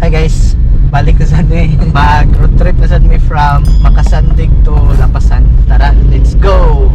ta guys, balik na sa mag road trip na sa from Macasandig to Lapasan. Tara, let's go.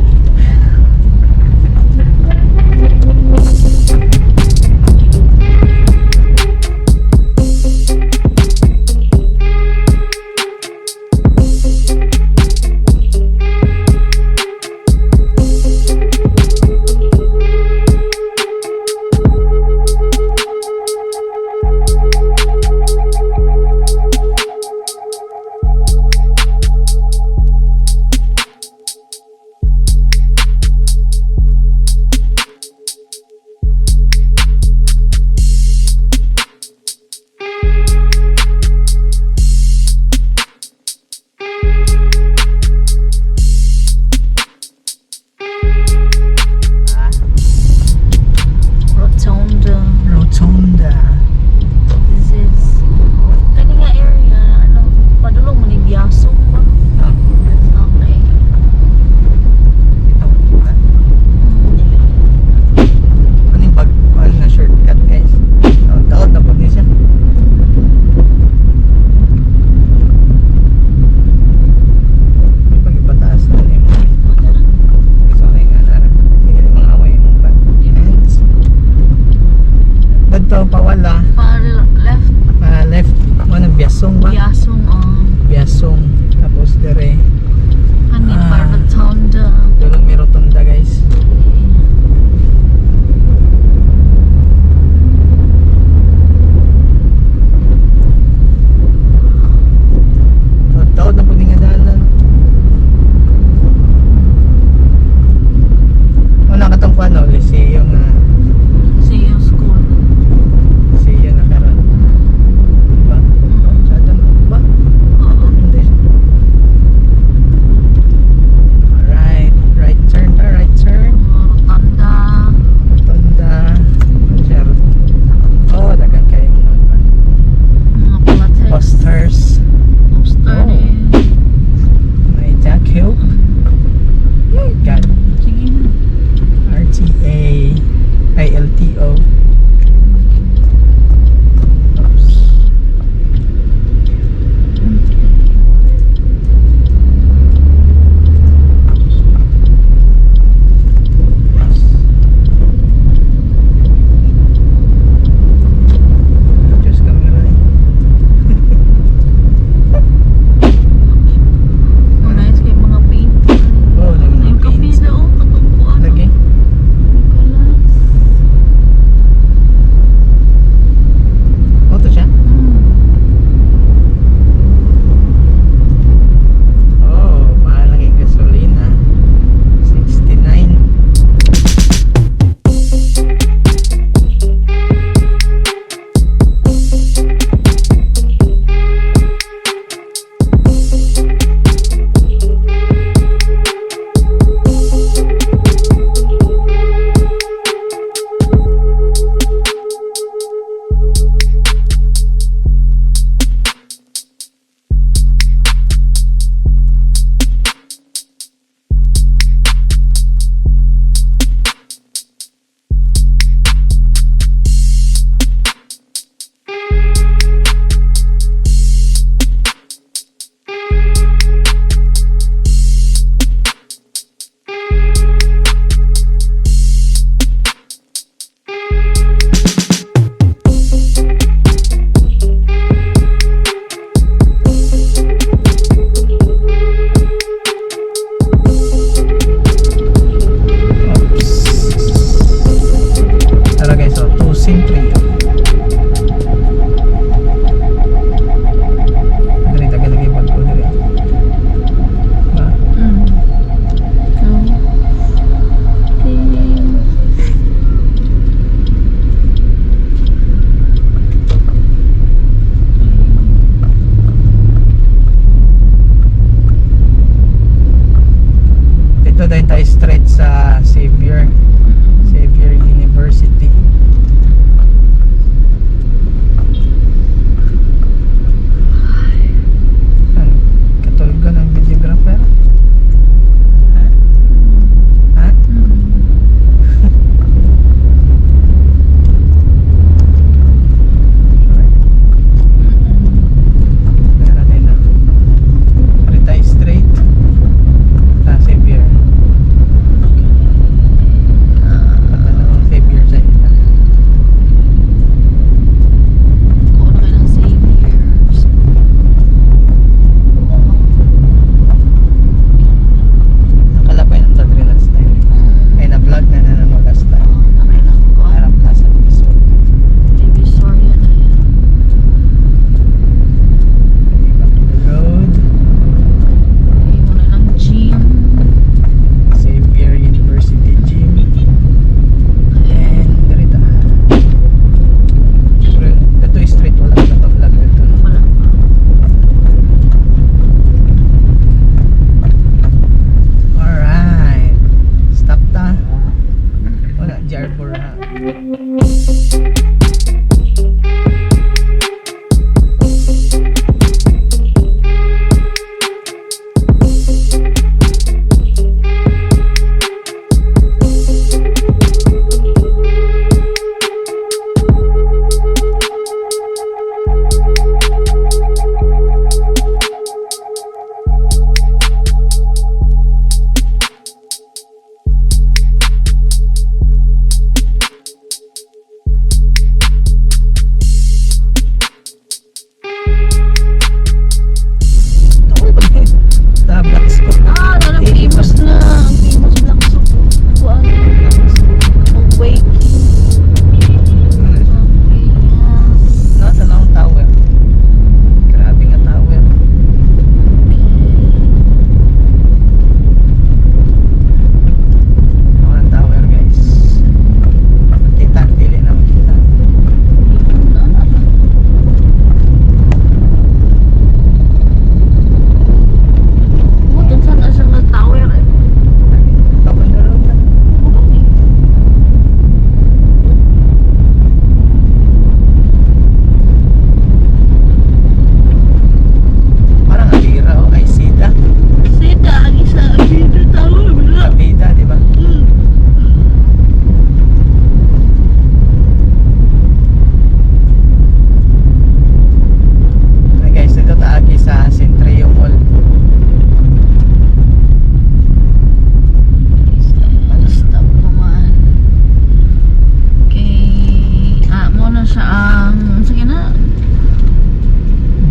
Murahan.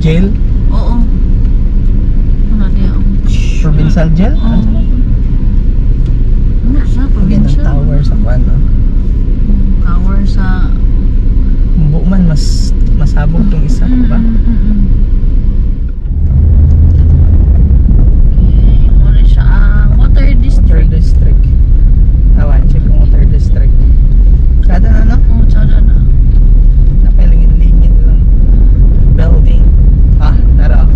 Jail? Oo. Ano diya? Provincial jail? Oo. Ano sa Ang provincial? tower sa ano? Tower sa... Buman, mas masabog tong isa pa. Okay, muna siya ang water Water district. district. Awan, check yung water district. Kada ano? Oo, tsada na. Napalingin-lingin lang. Building. Ah, tara.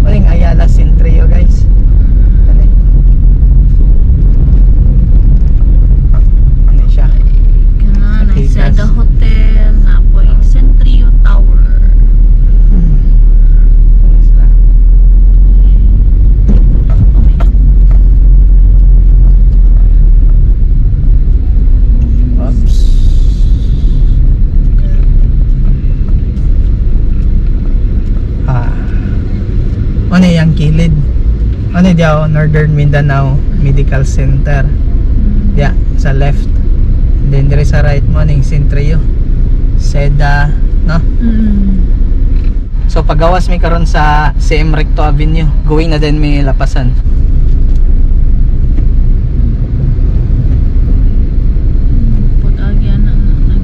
Waling Ayala Centrio, guys. Ano siya? Kana na Sa sa the hotel na po yung Centrio Tower. Oops. Ano yung kilid? Ano diyaw? Northern Mindanao Medical Center. Diya, sa left. Then dire sa right mo ning Centrio. Seda, no? So pagawas mi karon sa CM Recto Avenue, going na din mi Lapasan. Pag-agyan na nga.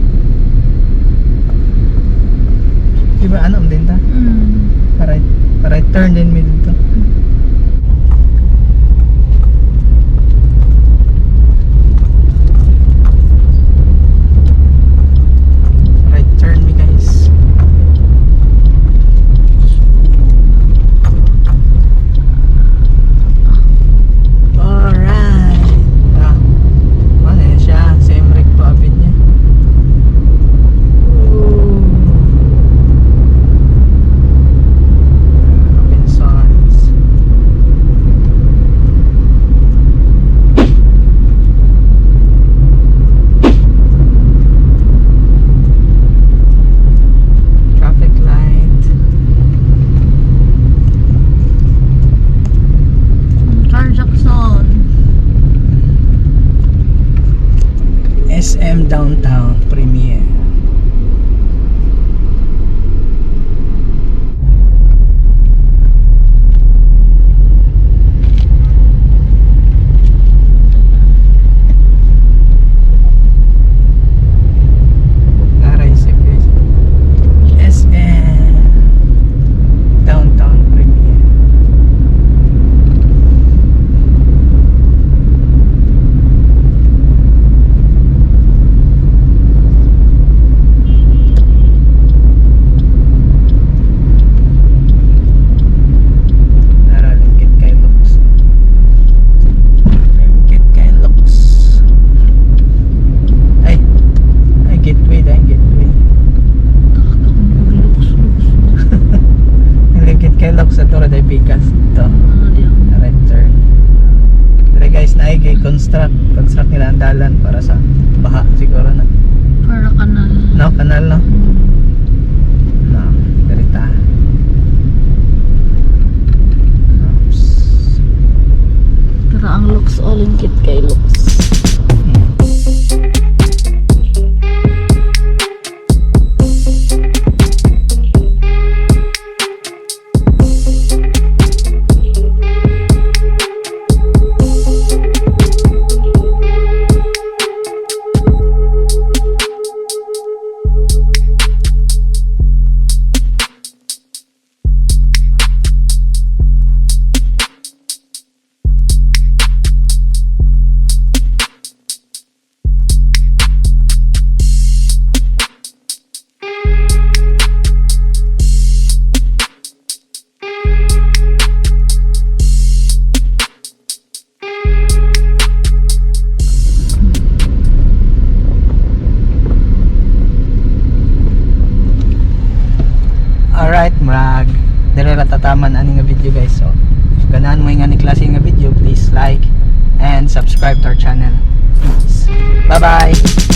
Di ba ano din ta? Para turn din mi dito. Right turn mi guys. Alright. Ano yun siya? Same Recto Avenue. Robinsons. Traffic light. Car Jackson. SM Downtown Premier. Narisip guys. SM Downtown Premier. pikas to. Ano diyan? Right turn. Pero guys, kay construct nila ang dalan para sa baha siguro na. Para kanal. No, kanal no. No, derita. Oops. Pero ang looks all in kit kay looks. Alright, murag dere ra tataman ani nga video guys. So, if ganahan mo nga ni klase nga video, please like and subscribe to our channel. Peace. Bye-bye.